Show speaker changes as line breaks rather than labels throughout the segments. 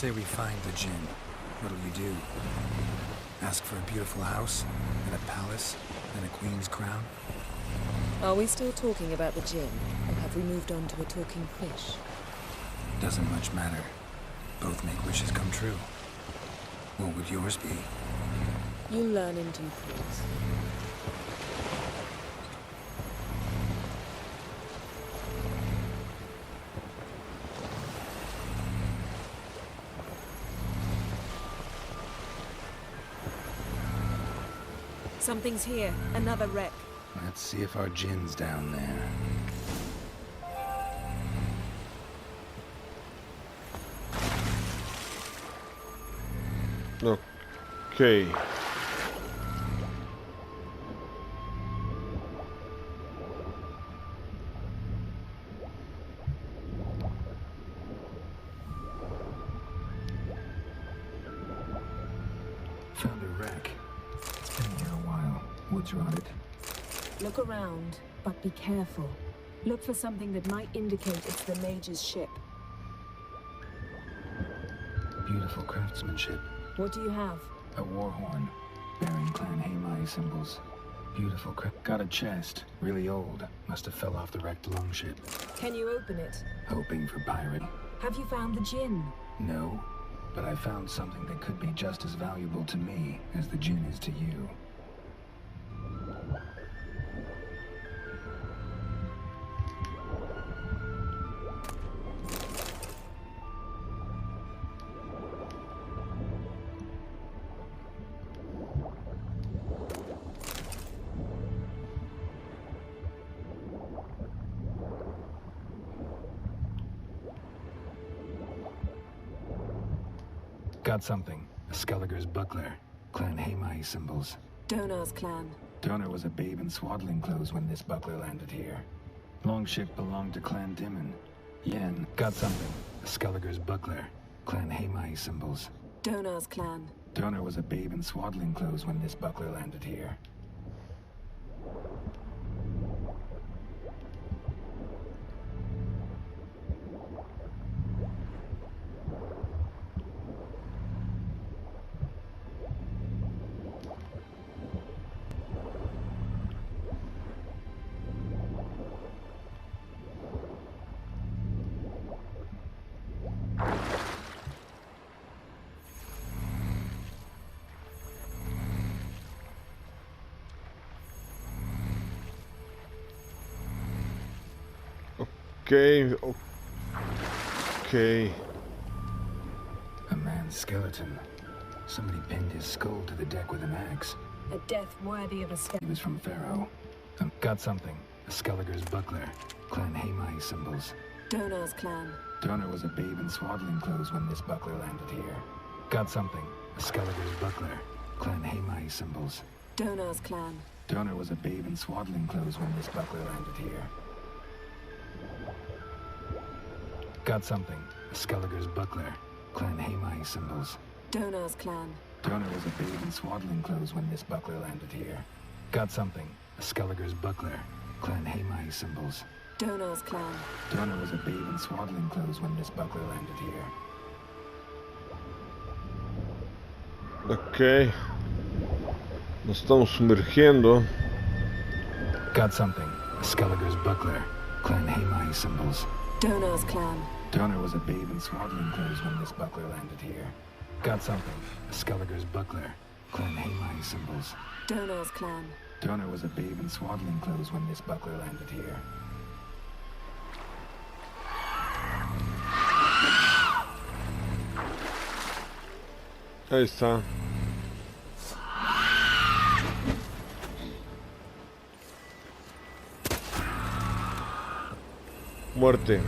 say we find the Jinn. What'll you do? Ask for a beautiful house, and a palace, and a queen's crown?
Are we still talking about the Jinn, or have we moved on to a talking fish?
Doesn't much matter. Both make wishes come true. What would yours be?
You'll learn in due course. Something's here. Another wreck.
Let's see if our Jinn's down there.
Okay.
Found a wreck. It's been here a while. Wood's rotted.
Look around, but be careful. Look for something that might indicate it's the Mage's ship.
Beautiful craftsmanship.
What do you have?
A war horn, bearing Clan Haemai symbols. Beautiful Got a chest, really old. Must have fell off the wrecked longship.
Can you open it?
Hoping for pirate.
Have you found the Jinn?
No, but I found something that could be just as valuable to me as the Jinn is to you. Got something. A Skelliger's buckler. Clan Haemai symbols.
Donar's clan.
Donar was a babe in swaddling clothes when this buckler landed here. Longship belonged to Clan Dimon. Yen. Got something. A Skelliger's buckler. Clan Haemai symbols.
Donar's clan.
Donar was a babe in swaddling clothes when this buckler landed here.
Okay. Okay.
A man's skeleton. Somebody pinned his skull to the deck with an axe.
A death worthy of a
He was from Pharaoh. Got something. A Skelliger's buckler. Clan Haemai symbols.
Donar's clan.
Donar was a babe in swaddling clothes when this buckler landed here. Got something. A Skelliger's buckler. Clan Haemai symbols.
Donar's clan.
Donar was a babe in swaddling clothes when this buckler landed here. Got something. A Skelliger's buckler. Clan Haemai symbols.
Donar's clan.
Donar was a babe in swaddling clothes when this buckler landed here. Got something. A Skelliger's buckler. Clan Haemai symbols.
Donar's clan.
Donar was a babe in swaddling clothes when this buckler landed here.
Ok. Nos estamos sumergiendo.
Got something. A Skelliger's buckler. Clan Haemai symbols.
Donar's clan.
Donar was a babe in swaddling clothes when this buckler landed here. Got something. A Skelliger's buckler. Clan Haemai symbols.
Donar's clan.
Donar was a babe in swaddling clothes when this buckler landed here.
Ahí está. Muerte.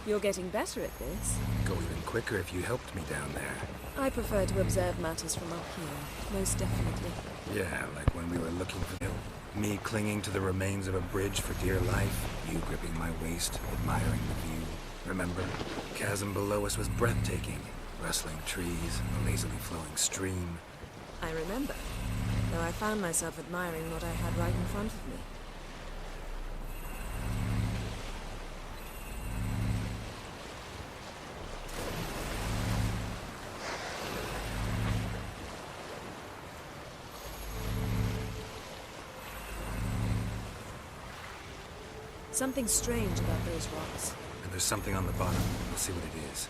You're getting better at this.
Go even quicker if you helped me down there.
I prefer to observe matters from up here, most definitely.
Yeah, like when we were looking for the... Me clinging to the remains of a bridge for dear life, you gripping my waist, admiring the view. Remember? The chasm below us was breathtaking. Rustling trees, a lazily flowing stream.
I remember.
though I found myself admiring what I had right in front of me. Something strange about those rocks.
And there's something on the bottom. We'll see what it is.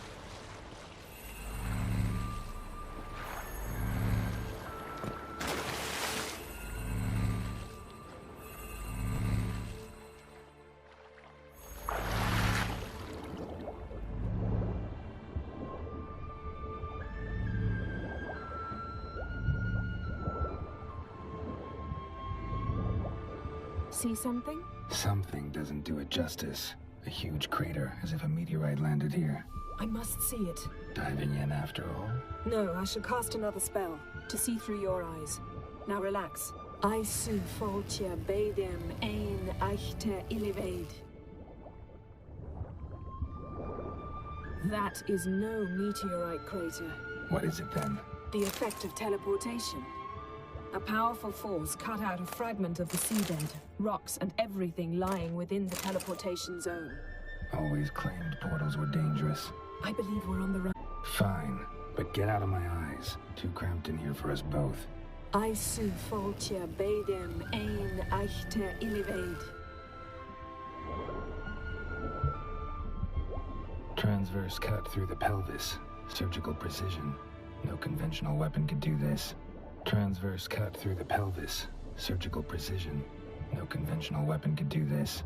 See something?
Something doesn't do it justice. A huge crater, as if a meteorite landed here.
I must see it.
Diving in after all?
No, I shall cast another spell to see through your eyes. Now relax. I su foltja beidem ein eichter illiveid. That is no meteorite crater.
What is it then?
The effect of teleportation. A powerful force cut out a fragment of the seabed, rocks and everything lying within the teleportation zone.
Always claimed portals were dangerous.
I believe we're on the right.
Fine, but get out of my eyes. Too cramped in here for us both.
I su foltja beidem ein eichter illiveid.
Transverse cut through the pelvis. Surgical precision. No conventional weapon could do this. Transverse cut through the pelvis. Surgical precision. No conventional weapon could do this.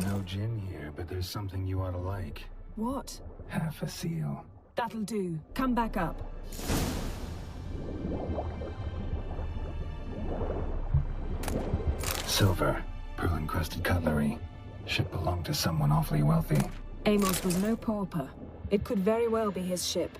No gin here, but there's something you ought to like.
What?
Half a seal.
That'll do. Come back up.
Silver. Pearl-encrusted cutlery. Should belong to someone awfully wealthy.
Amos was no pauper. It could very well be his ship.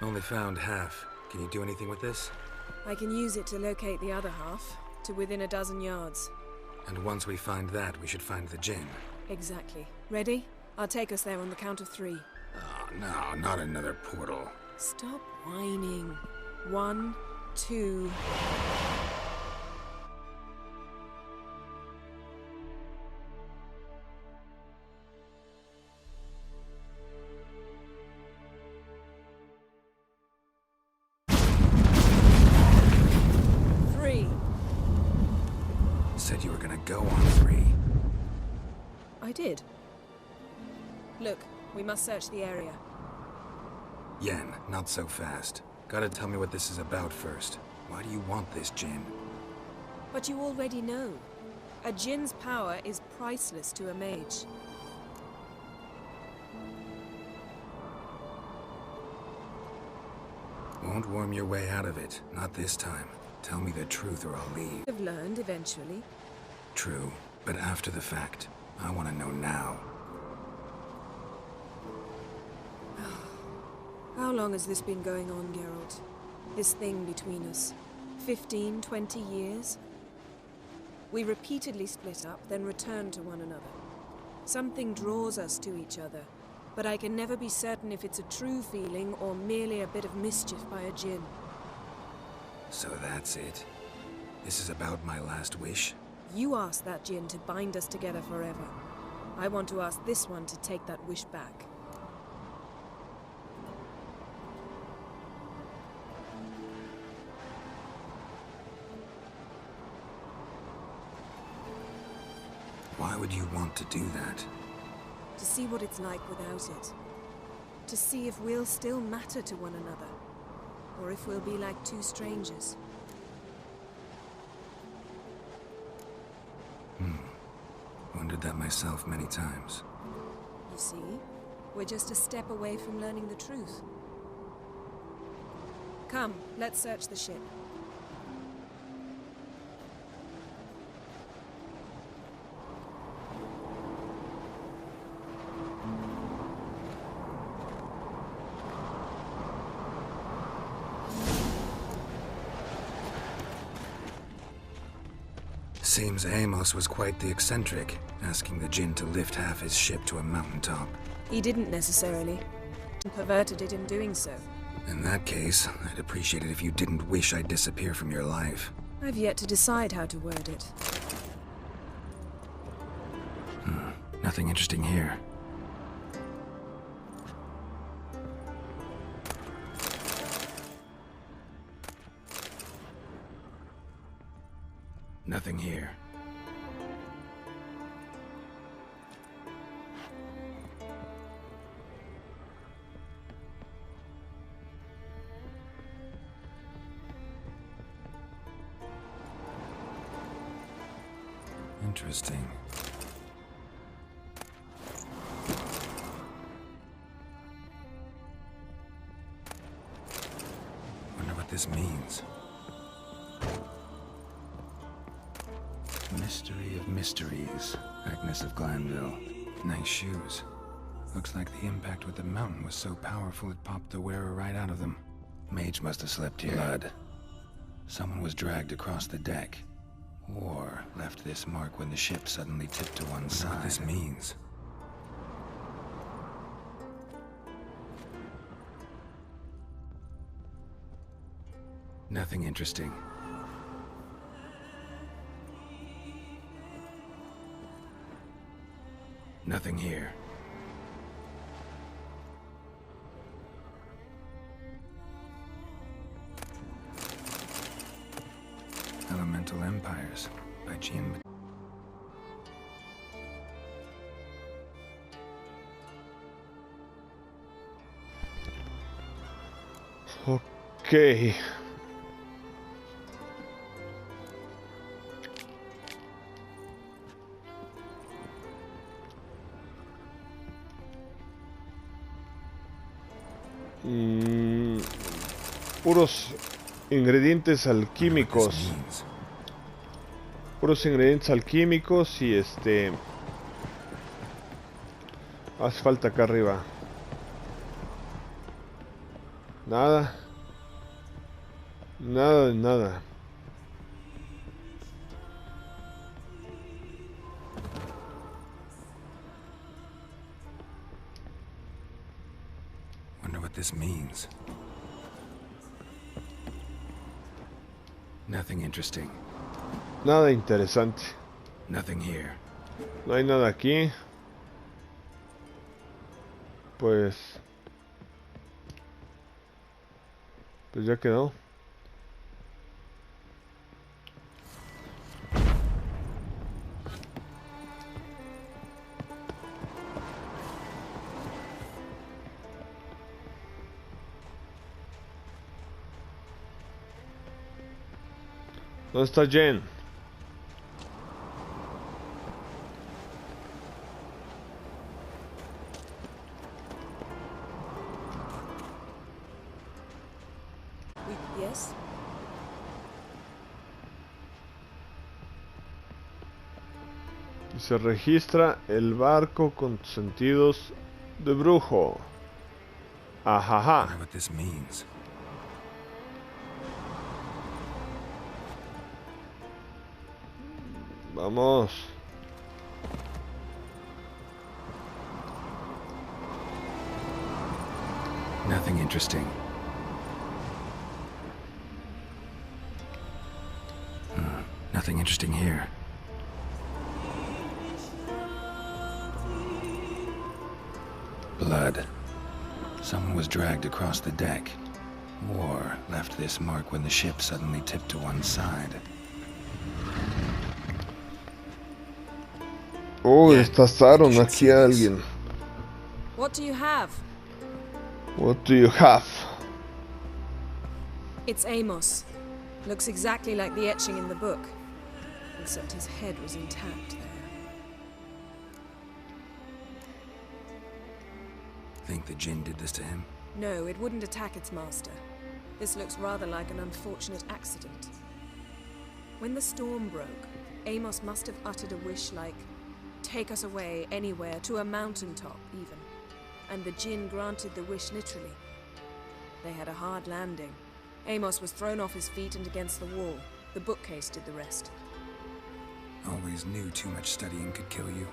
Only found half. Can you do anything with this?
I can use it to locate the other half, to within a dozen yards.
And once we find that, we should find the gin.
Exactly. Ready? I'll take us there on the count of 3.
Oh, no, not another portal.
Stop whining. 1, 2...
Said you were gonna go on 3.
I did. Look, we must search the area.
Yen, not so fast. Gotta tell me what this is about first. Why do you want this gin?
But you already know. A djinn's power is priceless to a mage.
Won't worm your way out of it. Not this time. Tell me the truth or I'll leave.
I've learned eventually.
True, but after the fact. I want to know now.
How long has this been going on, Geralt? This thing between us? 15, 20 years? We repeatedly split up, then returned to one another. Something draws us to each other, but I can never be certain if it's a true feeling or merely a bit of mischief by a djinn.
So that's it. This is about my last wish?
You asked that djinn to bind us together forever. I want to ask this one to take that wish back.
Why would you want to do that?
To see what it's like without it. To see if we'll still matter to one another. Or if we'll be like two strangers.
Wondered that myself many times.
You see, we're just a step away from learning the truth. Come, let's search the ship.
Seems Amos was quite the eccentric, asking the djinn to lift half his ship to a mountaintop.
He didn't necessarily. He perverted it in doing so.
In that case, I'd appreciate it if you didn't wish I'd disappear from your life.
I've yet to decide how to word it.
Nothing interesting here. Nothing here. Interesting. Wonder what this means. Mystery of mysteries. Agnes of Glanville. Nice shoes. Looks like the impact with the mountain was so powerful it popped the wearer right out of them. Mage must have slept here. Blood. Someone was dragged across the deck. Or left this mark when the ship suddenly tipped to one side. What this means. Nothing interesting. Nothing here. Elemental Empires by Jean.
Ok. Puros ingredientes alquímicos. Puros ingredientes alquímicos y hace falta acá arriba. Nada. Nada de nada.
Wonder what this means. Nothing interesting.
Nada interesante.
Nothing here.
No hay nada aquí. Pues ya quedó. ¿Dónde está Jen?
Yes?
Y se registra el barco con sentidos de brujo. Ajaja.
wonder what this means.
Vamos.
Nothing interesting. Nothing interesting here. Blood. Someone was dragged across the deck. War left this mark when the ship suddenly tipped to one side.
Oh,
Yeah,
estazaron
you should
aquí
see
a
this.
alguien.
What do you have?
What do you have?
It's Amos. Looks exactly like the etching in the book. Except his head was intact there.
Think the Jinn did this to him?
No, it wouldn't attack its master. This looks rather like an unfortunate accident. When the storm broke, Amos must have uttered a wish like, "Take us away, anywhere, to a mountaintop, even." And the Jinn granted the wish literally. They had a hard landing. Amos was thrown off his feet and against the wall. The bookcase did the rest.
Always knew too much studying could kill you.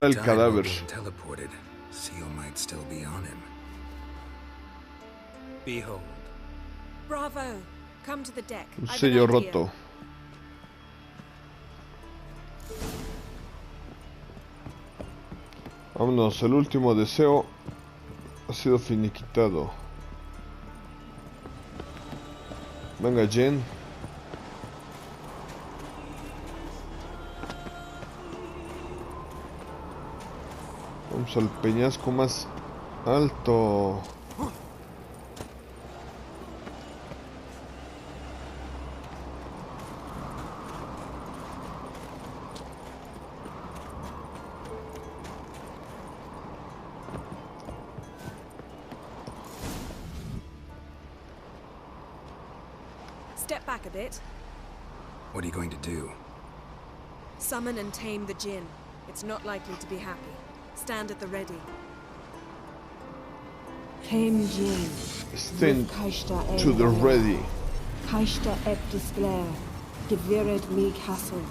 El
Died while
cadáver.
being teleported. Seal might still be on him. Behold.
Bravo! Come to the deck.
Un
I've an
sello
idea.
roto. Vámonos, el último deseo ha sido finiquitado. Venga, Jen. Vamos al peñasco más alto.
Step back a bit.
What are you going to do?
Summon and tame the Jinn. It's not likely to be happy. Stand at the ready.
Tame Jinn.
Stand to the ready.
Kaishta eb disglare. Gevired me castle.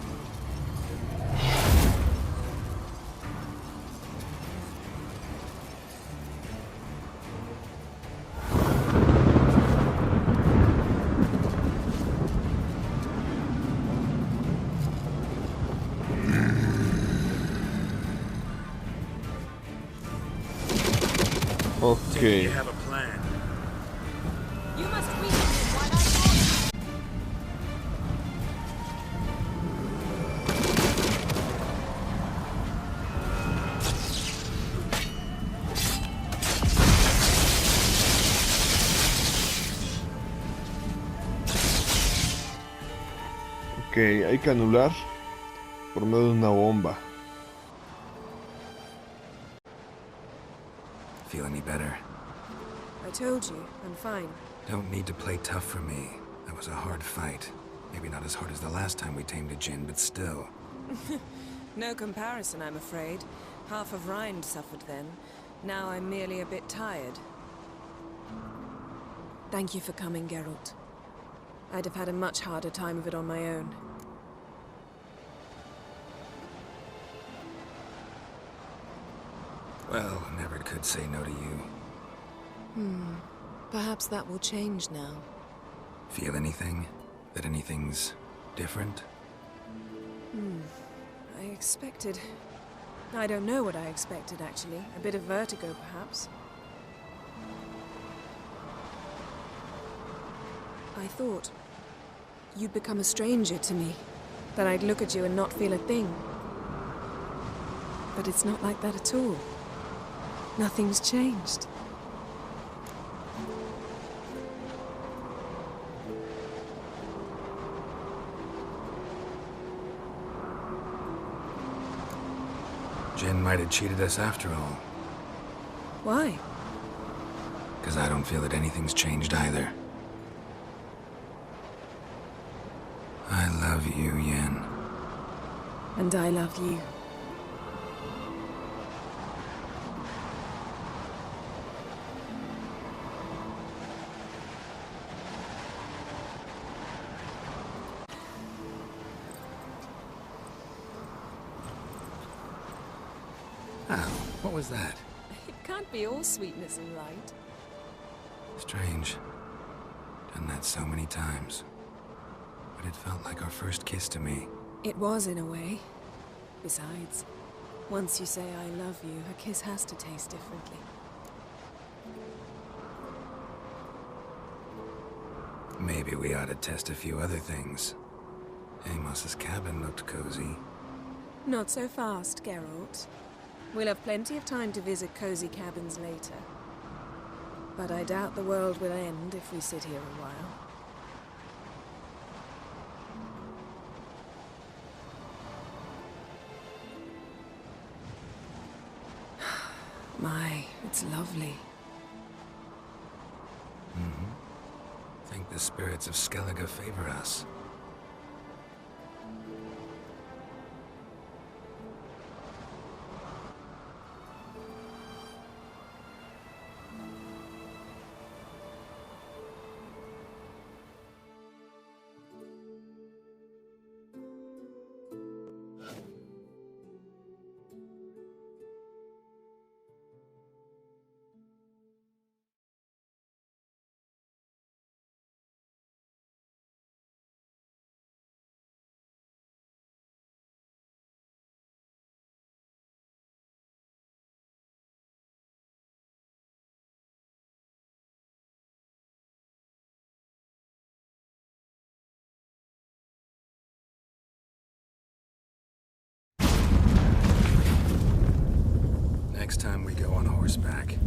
Ok.
have a plan.
You must weaken him while I fall.
Ok, hay que anular por medio de una bomba.
Feel any better?
I told you, I'm fine.
Don't need to play tough for me. That was a hard fight. Maybe not as hard as the last time we tamed a Jinn, but still.
No comparison, I'm afraid. Half of Rind suffered then. Now I'm merely a bit tired. Thank you for coming, Geralt. I'd have had a much harder time of it on my own.
Well, never could say no to you.
Perhaps that will change now.
Feel anything? That anything's different?
I expected... I don't know what I expected, actually. A bit of vertigo, perhaps. I thought you'd become a stranger to me. That I'd look at you and not feel a thing. But it's not like that at all. Nothing's changed.
Jinn might have cheated us after all.
Why?
Because I don't feel that anything's changed either. I love you, Yen.
And I love you.
What was that?
It can't be all sweetness and light.
Strange. Done that so many times. But it felt like our first kiss to me.
It was, in a way. Besides, once you say I love you, a kiss has to taste differently.
Maybe we ought to test a few other things. Amos's cabin looked cozy.
Not so fast, Geralt. We'll have plenty of time to visit cozy cabins later. But I doubt the world will end if we sit here a while. My, it's lovely.
Think the spirits of Skellige favor us. Next time we go on horseback.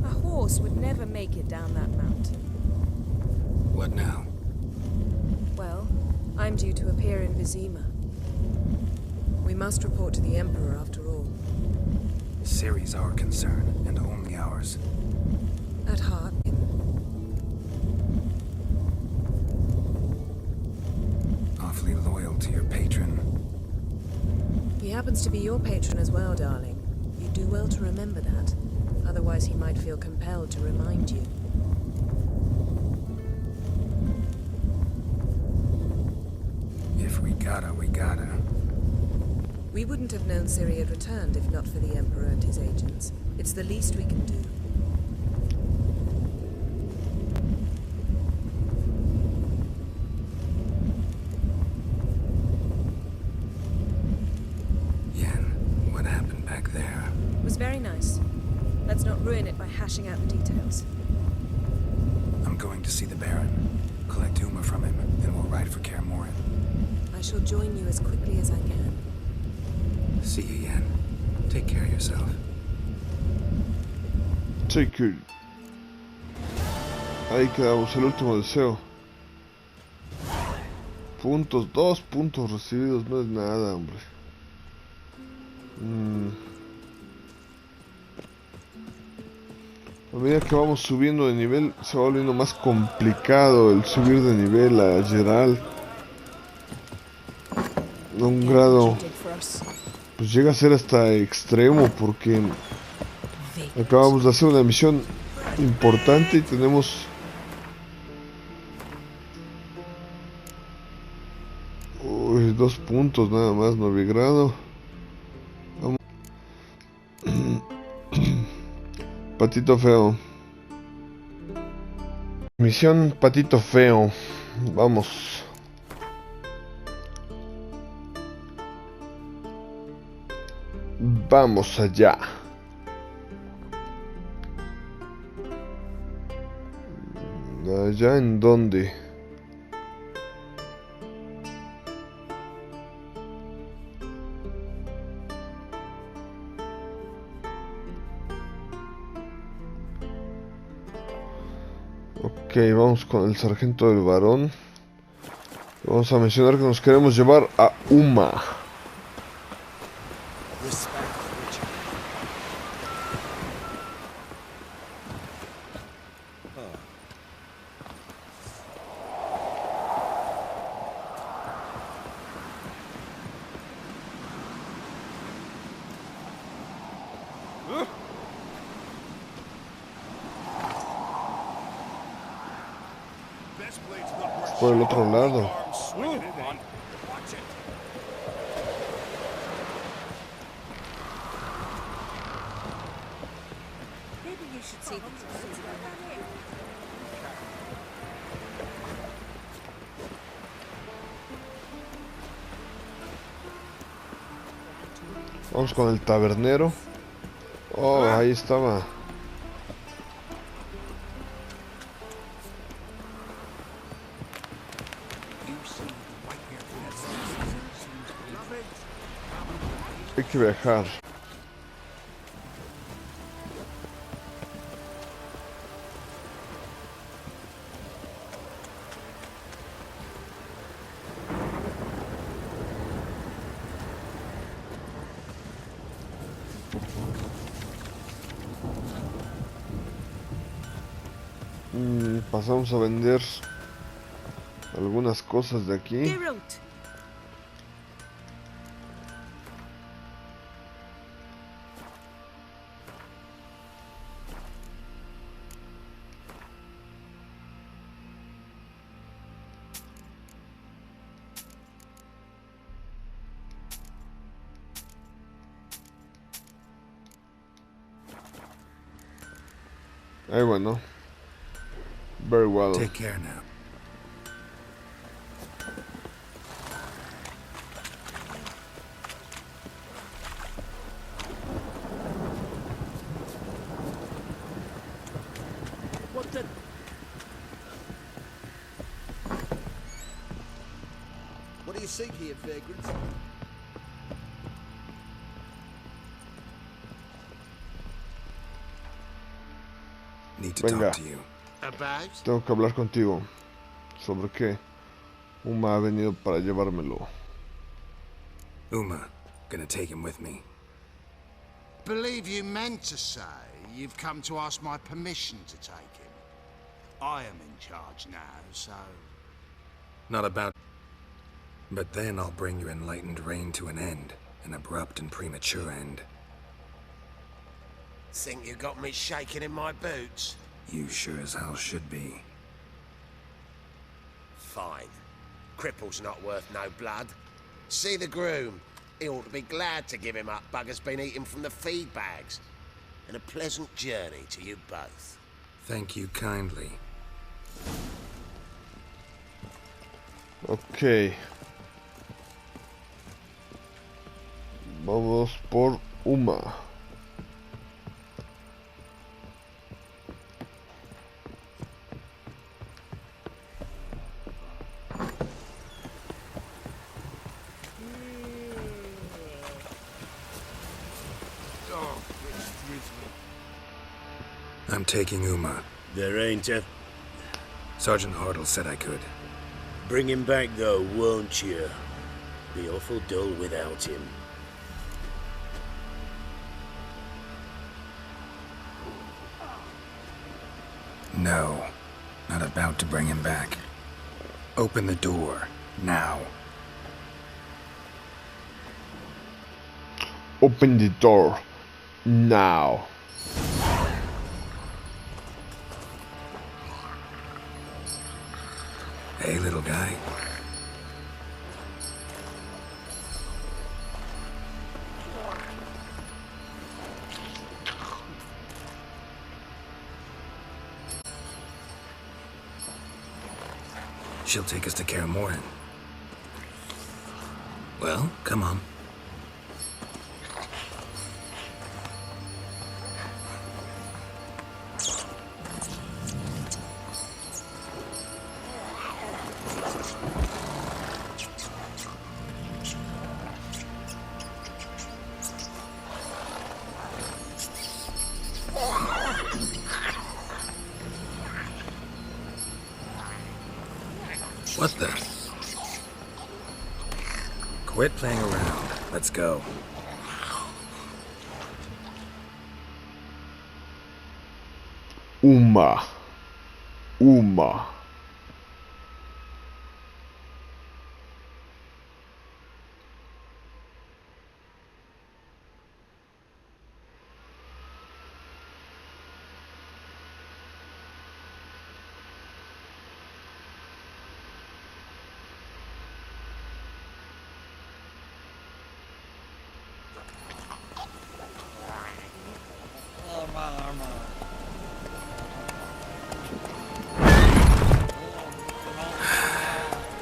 A horse would never make it down that mountain.
What now?
Well, I'm due to appear in Vizima. We must report to the Emperor after all.
Ciri's our concern, and only ours.
At heart.
Awfully loyal to your patron.
He happens to be your patron as well, darling. You do well to remember that. Otherwise he might feel compelled to remind you.
If we gotta, we gotta.
We wouldn't have known Ciri had returned if not for the Emperor and his agents. It's the least we can do.
Yen, what happened back there?
It was very nice. Let's not ruin it by hashing out the details.
I'm going to see the Baron, collect Uma from him, and we'll ride for Kaer Morhen.
I shall join you as quickly as I can.
See you, Yen. Take care of yourself.
Take care. Ahí quedamos, el último deseo. Puntos, 2 puntos recibidos, no es nada, hombre. A medida que vamos subiendo de nivel, se va volviendo más complicado el subir de nivel a Geralt. A un grado, pues llega a ser hasta extremo, porque acabamos de hacer una misión importante y tenemos uy, 2 puntos nada más, Novigrado. Vamos. Patito feo. Misión Patito feo. Vamos. Vamos allá. ¿Allá en dónde? Ok, vamos con el sargento del varón. Vamos a mencionar que nos queremos llevar a Uma. Por el otro lado.
should see these.
Vamos con el tabernero. Oh, ahí estaba. Hay que viajar. Pasamos a vender algunas cosas de aquí.
Geralt!
Ahí bueno. Very well.
Take care now.
What the? What do you seek here, vagrants?
Need to
Venga.
talk to you.
About?
Tengo que hablar contigo. ¿Sobre qué? Uma ha venido para llevármelo.
Uma, gonna take him with me.
Believe you meant to say you've come to ask my permission to take him. I am in charge now, so...
Not about... But then I'll bring your enlightened reign to an end. An abrupt and premature end.
Think you got me shaking in my boots?
You sure as hell should be.
Fine. Cripple's not worth no blood. See the groom. He ought to be glad to give him up. Bugger's been eating from the feed bags. And a pleasant journey to you both.
Thank you kindly.
Ok. Vamos por Uma.
I'm taking Uma.
There ain't a...
Sergeant Hartle said I could.
Bring him back though, won't you? Be awful dull without him.
No. Not about to bring him back. Open the door. Now.
Open the door. Now.
Hey, little guy. She'll take us to Kaer Morhen. Well, come on. What the? Quit playing around. Let's go.
Uma. Uma.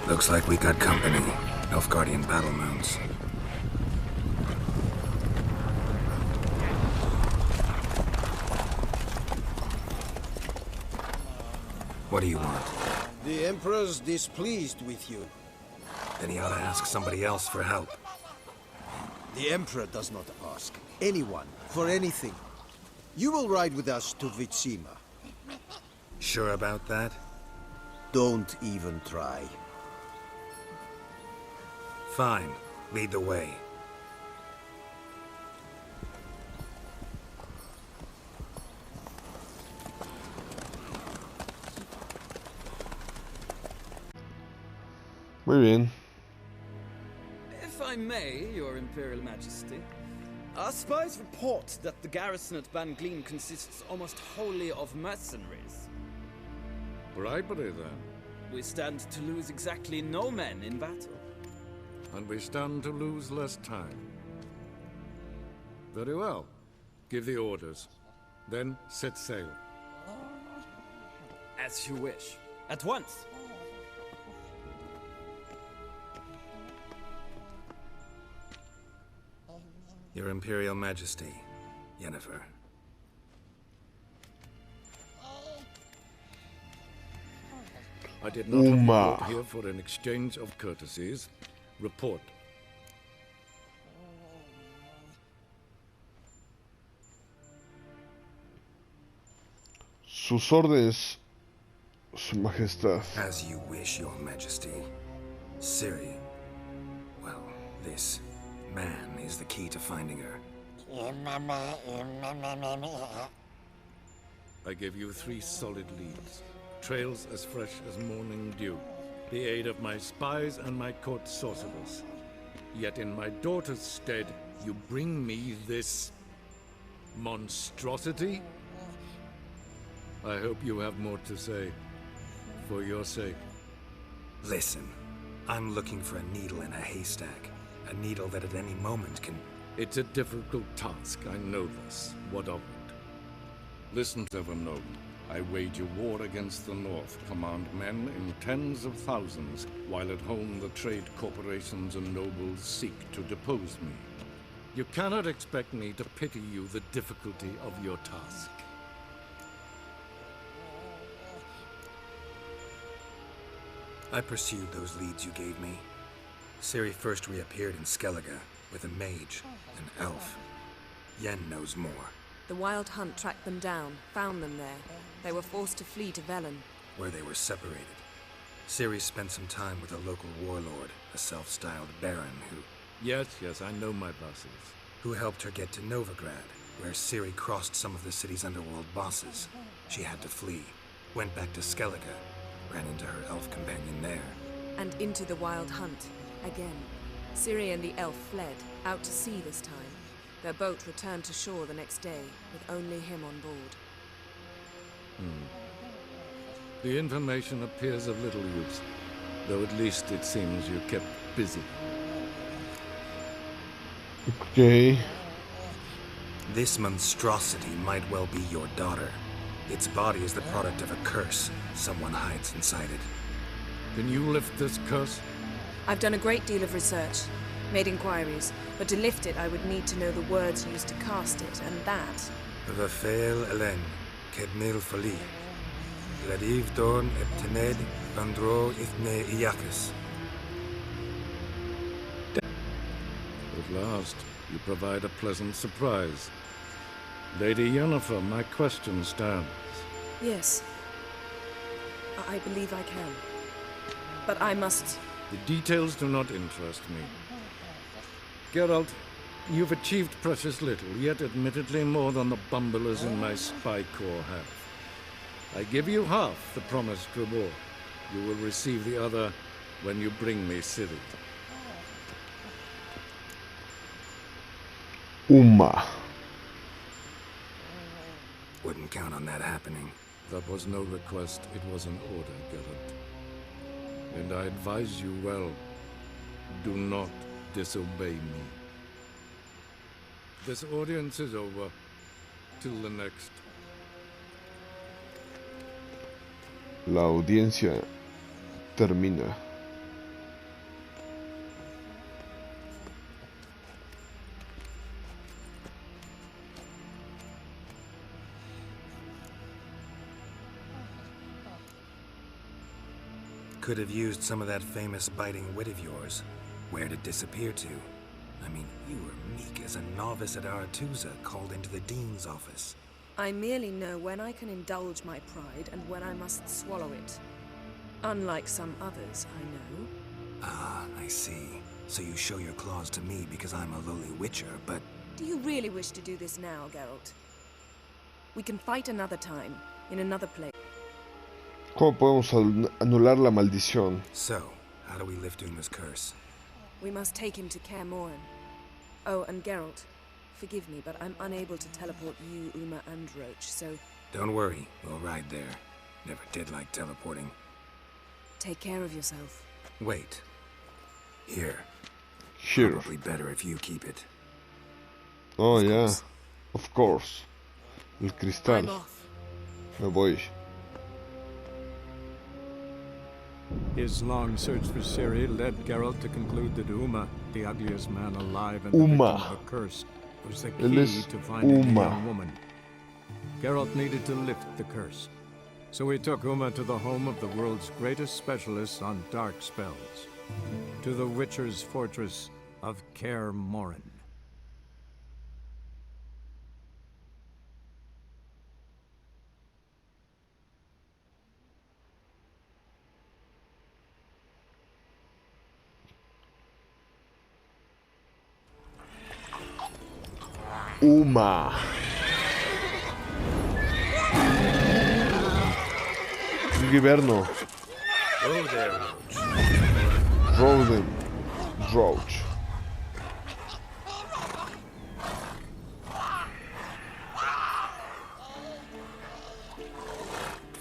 Looks like we got company. Nilfgaardian battle mounts. What do you want?
The Emperor's displeased with you.
Then he ought to ask somebody else for help.
The Emperor does not ask anyone for anything. You will ride with us to Vitsima.
Sure about that?
Don't even try.
Fine. Lead the way.
Muy bien.
If I may, Your Imperial Majesty, our spies report that the garrison at Ban Glean consists almost wholly of mercenaries.
Bribery, then.
We stand to lose exactly no men in battle.
And we stand to lose less time. Very well. Give the orders. Then set sail.
As you wish. At once.
Your Imperial Majesty, Yennefer.
I did not have you brought here for an exchange of courtesies. Report.
Sus órdenes, Su Majestad.
As you wish, Your Majesty. Ciri. Well, this man is the key to finding her.
I give you 3 solid leads. Trails as fresh as morning dew. The aid of my spies and my court sorcerers. Yet in my daughter's stead, you bring me this monstrosity? I hope you have more to say. For your sake.
Listen, I'm looking for a needle in a haystack. A needle that at any moment can...
It's a difficult task, I know this. What of it? Listen, Evernote. I wage a war against the North, command men in tens of thousands, while at home the trade corporations and nobles seek to depose me. You cannot expect me to pity you the difficulty of your task.
I pursued those leads you gave me. Ciri first reappeared in Skellige with a mage, an elf. Yen knows more.
The Wild Hunt tracked them down, found them there. They were forced to flee to Velen,
where they were separated. Ciri spent some time with a local warlord, a self-styled baron who...
Yes, I know my bosses.
Who helped her get to Novigrad, where Ciri crossed some of the city's underworld bosses. She had to flee, went back to Skellige, ran into her elf companion there.
and into the Wild Hunt again. Ciri and the elf fled, out to sea this time. Their boat returned to shore the next day, with only him on board.
The information appears of little use, though at least it seems you kept busy.
Okay.
This monstrosity might well be your daughter. Its body is the product of a curse someone hides inside it.
Can you lift this curse?
I've done a great deal of research, made inquiries, but to lift it I would need to know the words used to cast it, and that...
Vafel Elen, Kedmil Fali, Gladiv Dorn et Tened Bandro Ithne Iakis.
At last, you provide a pleasant surprise. Lady Yennefer, my question stands.
Yes. I believe I can. But I must...
The details do not interest me. Geralt, you've achieved precious little, yet admittedly more than the bumblers in my spy corps have. I give you half the promised reward. You will receive the other when you bring me Ciri.
Uma.
Wouldn't count on that happening.
That was no request, it was an order, Geralt. And I advise you well, do not disobey me. This audience is over. Till the next.
La audiencia termina.
could have used some of that famous biting wit of yours. Where'd it disappear to? I mean, you were meek as a novice at Aretusa called into the Dean's office.
I merely know when I can indulge my pride and when I must swallow it. Unlike some others, I know.
Ah, I see. So you show your claws to me because I'm a lowly witcher, but...
Do you really wish to do this now, Geralt? We can fight another time, in another place.
¿Cómo podemos anular la maldición?
So, how do we lift Uma's curse?
We must take him to Kaer Morhen. Oh, and Geralt, forgive me, but I'm unable to teleport you, Uma, and Roach, so...
Don't worry, we'll ride there. Never did like teleporting.
Take care of yourself.
Wait. Here.
Here.
Probably better if you keep it.
Oh, yeah. Of course. El cristal.
I'm off.
Me voy.
His long search for Ciri led Geralt to conclude that Uma, the ugliest man alive and
Uma.
the victim of a curse, was the key to finding the young woman. Geralt needed to lift the curse. So he took Uma to the home of the world's greatest specialist on dark spells. To the Witcher's fortress of Kaer Morhen.
Uma. Giverno.
Oh there, Roach.
Roden. Roach.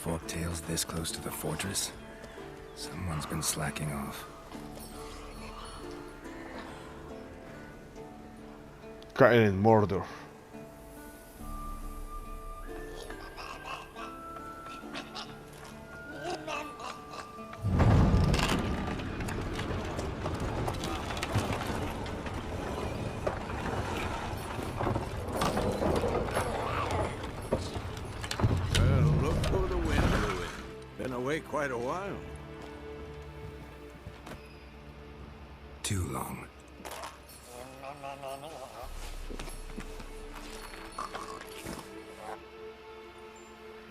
Forktail's this close to the fortress? Someone's been slacking off.
Caen en Mordor.
Look who the wind blew it. Been away quite a while.
Too long.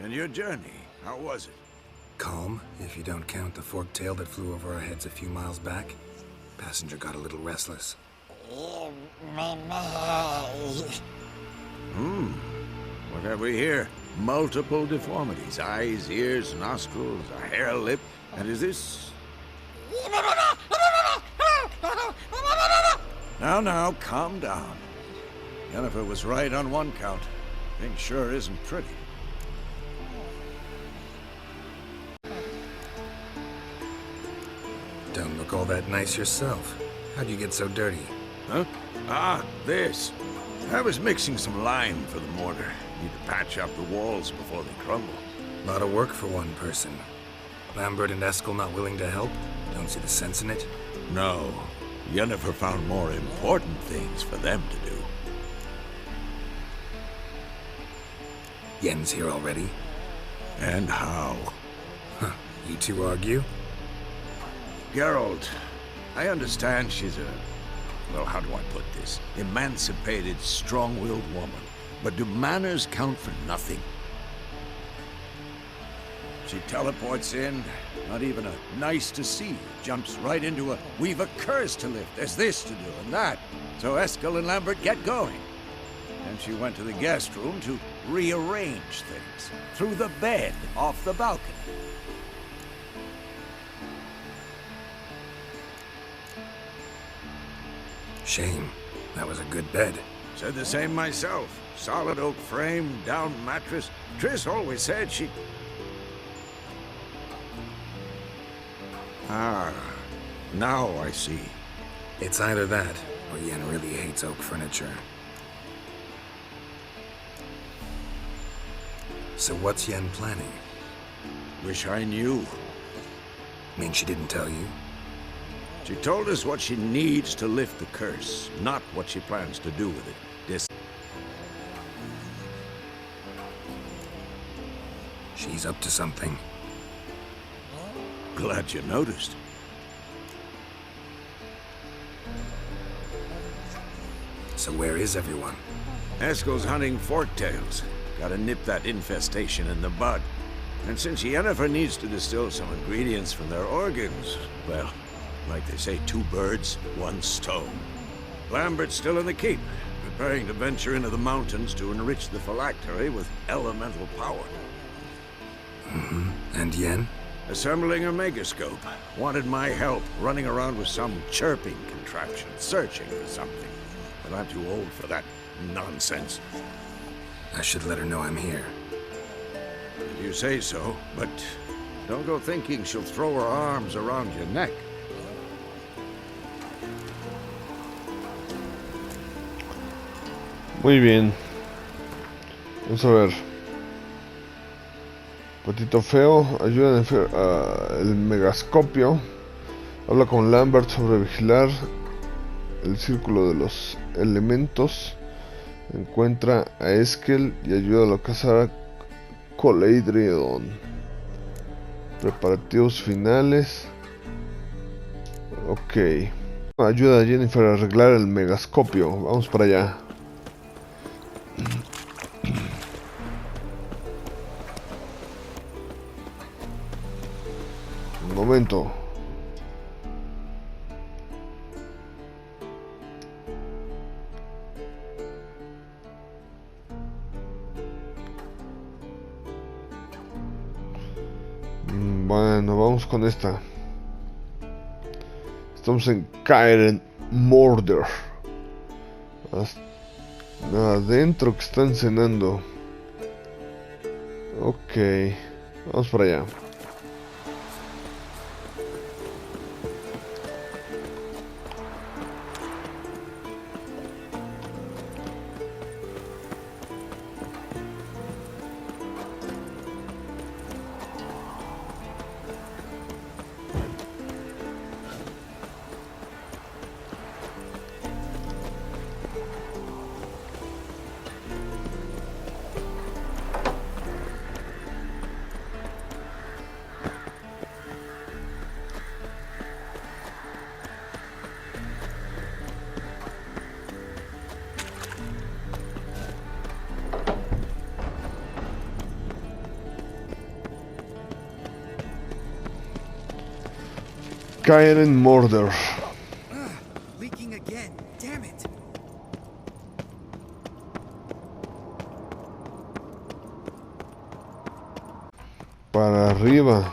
And your journey, how was it?
Calm, if you don't count the forktail that flew over our heads a few miles back. Passenger got a little restless.
What have we here? Multiple deformities. Eyes, ears, nostrils, a hair lip. And is this... Now, calm down. Yennefer was right on one count. Thing sure isn't pretty.
Don't look all that nice yourself. How'd you get so dirty?
Huh? Ah, this. I was mixing some lime for the mortar. Need to patch up the walls before they crumble.
Lot of work for one person. Lambert and Eskel not willing to help? Don't see the sense in it?
No. Yennefer found more important things for them to do.
Yen's here already?
And how?
Huh. You two argue?
Geralt, I understand she's a... well, how do I put this? Emancipated, strong-willed woman. But do manners count for nothing? She teleports in, not even a nice to see, jumps right into a we've a curse to lift, there's this to do and that. So Eskel and Lambert get going. And she went to the guest room to rearrange things. Through the bed, off the balcony.
Shame. That was a good bed.
Said the same myself. Solid oak frame, down mattress. Triss always said she... Ah, now I see.
It's either that, or Yen really hates oak furniture. So what's Yen planning?
Wish I knew.
Mean she didn't tell you?
She told us what she needs to lift the curse, not what she plans to do with it.
She's up to something.
Glad you noticed.
So where is everyone?
Eskel's hunting forktails. Gotta nip that infestation in the bud. And since Yennefer needs to distill some ingredients from their organs, well, like they say, 2 birds, 1 stone. Lambert's still in the keep, preparing to venture into the mountains to enrich the phylactery with elemental power.
And Yen?
Assembling a megascope. Wanted my help running around with some chirping contraption, searching for something. But I'm too old for that nonsense.
I should let her know I'm here.
If you say so, but don't go thinking she'll throw her arms around your neck.
Muy bien. Vamos a ver. Patito Feo ayuda el megascopio. Habla con Lambert sobre vigilar el círculo de los elementos. Encuentra a Eskel y ayuda a localizar a Coleidridon. Preparativos finales. Ok. Ayuda a Jennifer a arreglar el megascopio. Vamos para allá. Un momento. Bueno, vamos con esta. Estamos en Caer Mordor. Adentro que están cenando. Ok. Vamos para allá. Caer en Mordor.
Leaking again. Damn it.
Para arriba.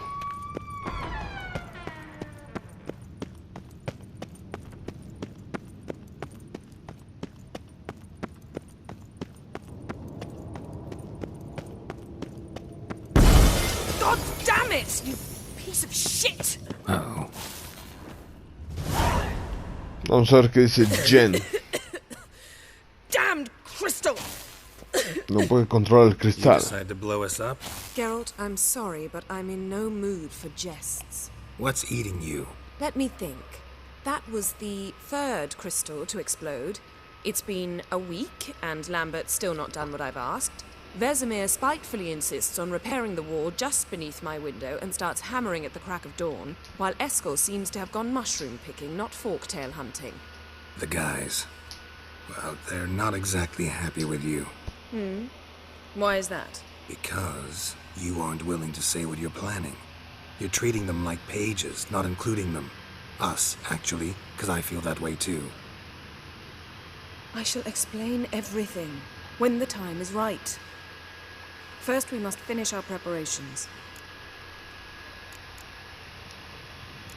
God damn it, you piece of shit!
Uh-oh.
Vamos a ver qué dice Jen.
Damned crystal!
No puede controlar el
You
cristal.
decide to blow us up?
Geralt, I'm sorry, but I'm in no mood for jests.
What's eating you?
Let me think. That was the 3rd crystal to explode. It's been a week, and Lambert's still not done what I've asked. Vesemir spitefully insists on repairing the wall just beneath my window and starts hammering at the crack of dawn, while Eskel seems to have gone mushroom picking, not forktail hunting.
The guys. Well, they're not exactly happy with you.
Why is that?
Because you aren't willing to say what you're planning. You're treating them like pages, not including them. Us, actually, because I feel that way too.
I shall explain everything when the time is right. First, we must finish our preparations.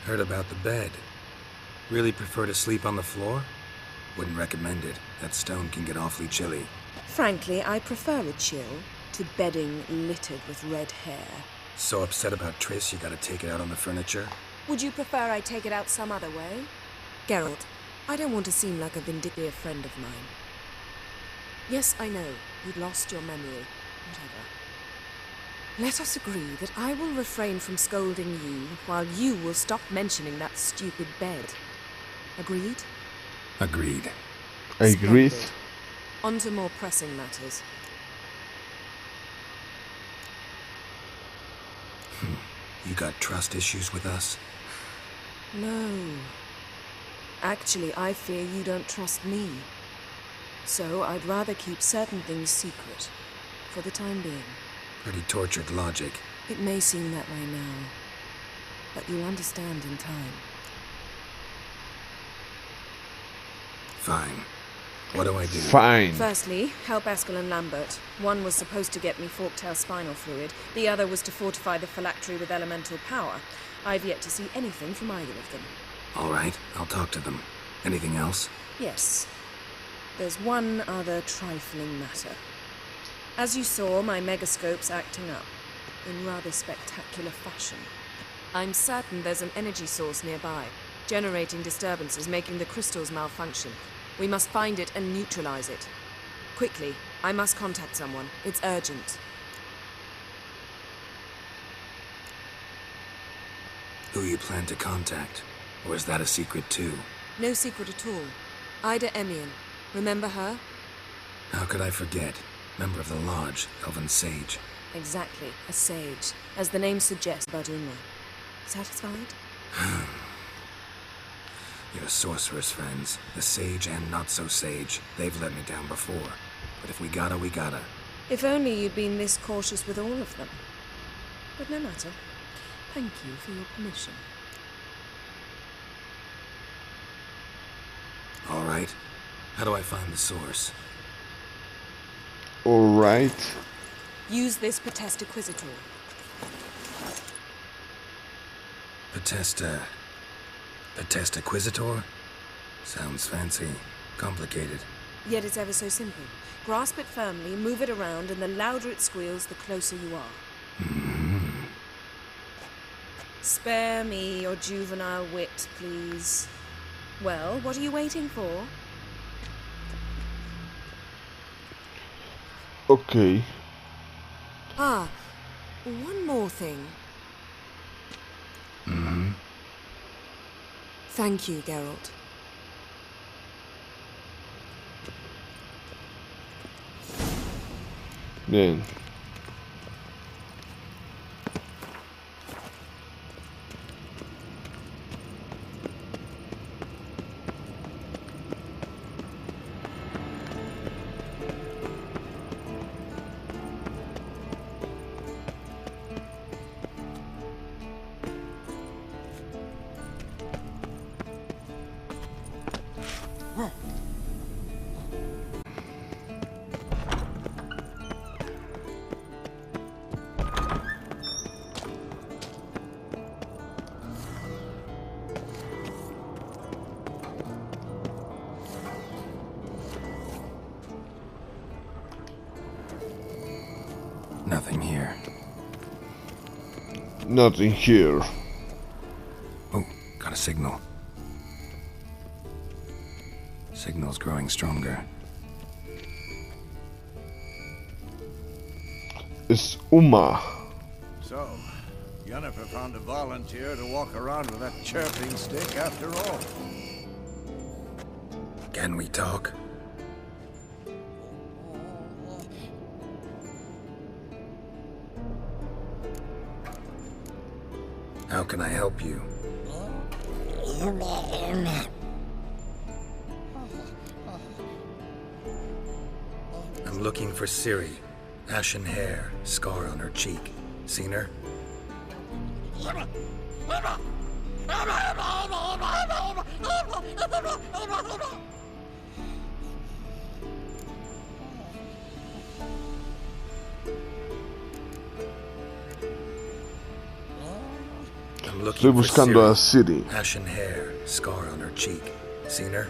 Heard about the bed. Really prefer to sleep on the floor? Wouldn't recommend it. That stone can get awfully chilly.
Frankly, I prefer a chill to bedding littered with red hair.
So upset about Triss, you gotta take it out on the furniture?
Would you prefer I take it out some other way? Geralt, I don't want to seem like a vindictive friend of mine. Yes, I know, you'd lost your memory. Whatever. Let us agree that I will refrain from scolding you while you will stop mentioning that stupid bed. Agreed?
Agreed.
Agreed.
Splendid. On to more pressing matters.
You got trust issues with us?
No. Actually, I fear you don't trust me. So I'd rather keep certain things secret, for the time being.
Pretty tortured logic.
It may seem that way now, but you'll understand in time.
Fine. What do I do?
Fine.
Firstly, help Eskel and Lambert. One was supposed to get me forktail spinal fluid. The other was to fortify the phylactery with elemental power. I've yet to see anything from either of them.
All right, I'll talk to them. Anything else?
Yes. There's one other trifling matter. As you saw, my megascope's acting up, in rather spectacular fashion. I'm certain there's an energy source nearby, generating disturbances, making the crystals malfunction. We must find it and neutralize it. Quickly, I must contact someone. It's urgent.
Who you plan to contact? Or is that a secret too?
No secret at all. Ida Emian. Remember her?
How could I forget? Member of the Lodge, Elven Sage.
Exactly, a sage. As the name suggests, about Unwa. Satisfied?
Your sorceress friends, the sage and not-so-sage, they've let me down before. But if we gotta, we gotta.
If only you'd been this cautious with all of them. But no matter. Thank you for your permission.
All right. How do I find the source?
All right.
Use this Potesta Quisitor.
Potesta Quisitor? Sounds fancy. Complicated.
Yet it's ever so simple. Grasp it firmly, move it around, and the louder it squeals, the closer you are. Spare me your juvenile wit, please. Well, what are you waiting for?
Okay.
Ah, one more thing. Thank you, Geralt.
Bien.
Nothing here.
Nothing here.
Oh, got a signal. Signal's growing stronger.
It's Uma.
So, Yennefer found a volunteer to walk around with that chirping stick after all.
Can we talk? How can I help you? I'm looking for Ciri. Ashen hair, scar on her cheek. Seen her?
Estoy buscando a Ciri.
Ashen hair, scar on her cheek. Seen her?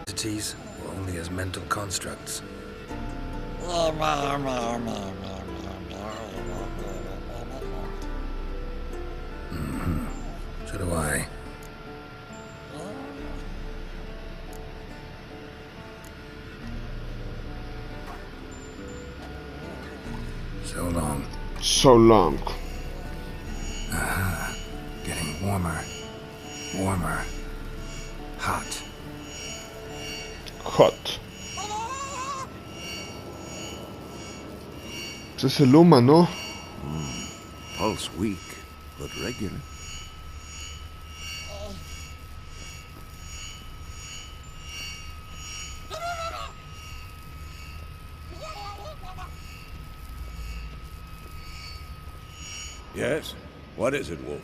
Entities or only as mental constructs? So do I. So long.
So long.
Getting warmer. Warmer. Hot.
Hot. Ese es el Uma, ¿no?
Pulse weak, but regular. Yes? What is it, Wolf?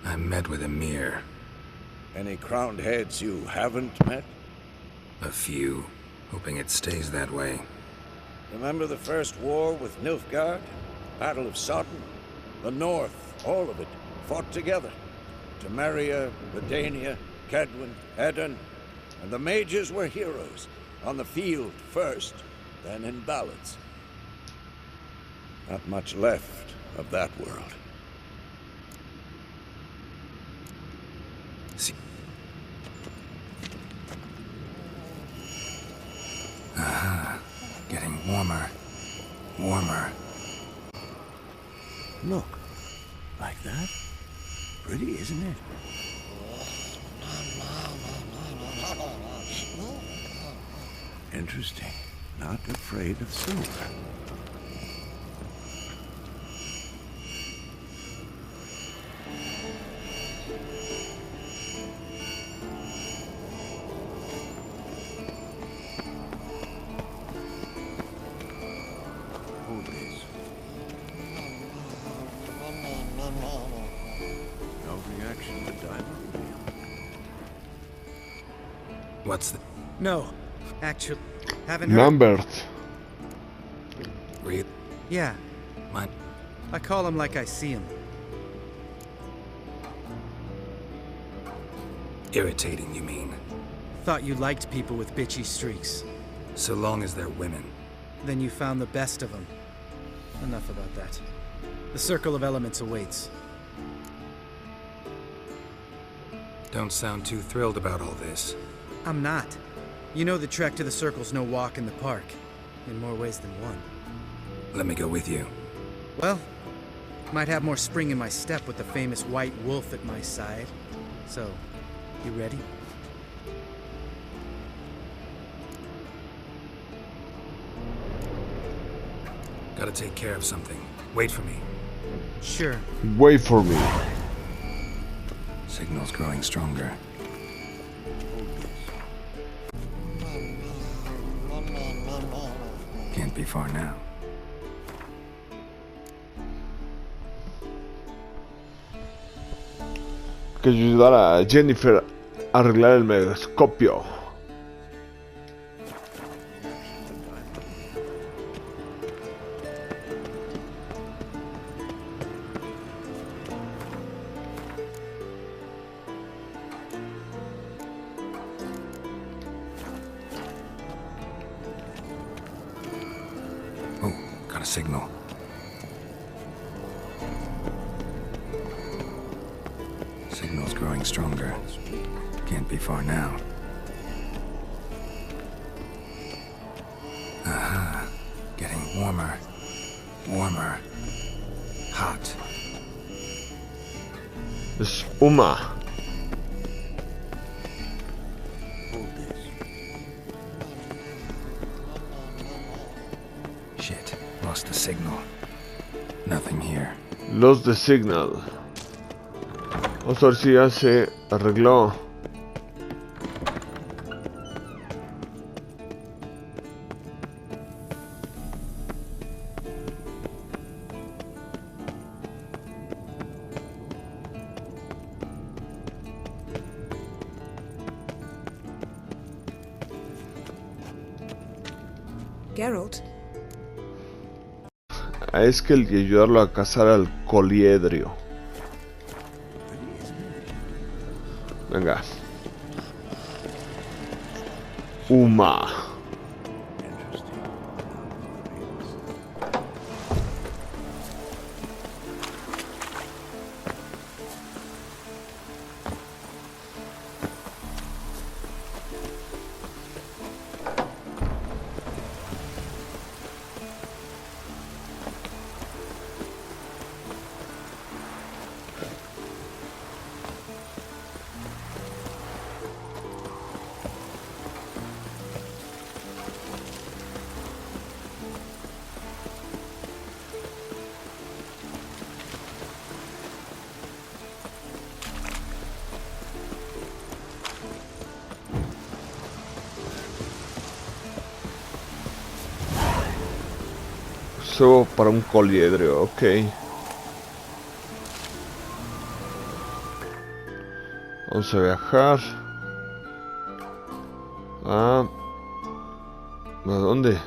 I met with Emir.
Any crowned heads you haven't met?
A few. Hoping it stays that way.
Remember the first war with Nilfgaard? Battle of Sodden? The North, all of it, fought together. Temeria, Redania, Kedwin, Edan, and the mages were heroes. On the field first, then in ballads. Not much left of that world.
Aha. Getting warmer. Warmer.
Look. Like that? Pretty, isn't it? Interesting. Not afraid of silver.
What's the...
No, actually, haven't heard.
Lambert.
Real?
Yeah.
Mine.
I call him like I see him.
Irritating, you mean?
Thought you liked people with bitchy streaks.
So long as they're women.
Then you found the best of them. Enough about that. The Circle of Elements awaits.
Don't sound too thrilled about all this.
I'm not. You know the trek to the Circle's no walk in the park. In more ways than one.
Let me go with you.
Well, might have more spring in my step with the famous White Wolf at my side. So, you ready?
Gotta take care of something. Wait for me.
Sure.
Wait for me.
Signal's growing stronger. Can't be far now.
Que ayudar a Jennifer a arreglar el megascopio.
Oh, got a signal. Signal's growing stronger. Can't be far now. Aha. Getting warmer. Warmer. Hot.
Es Uma.
Shit. Lost the signal. Nothing here.
Lost the signal. Vamos a ver si ya se arregló.
Geralt?
A Eskel y ayudarlo a cazar al coliedrio. Venga. Uma. Cebo para un coliedrio, ok. Vamos a viajar. ¿A dónde?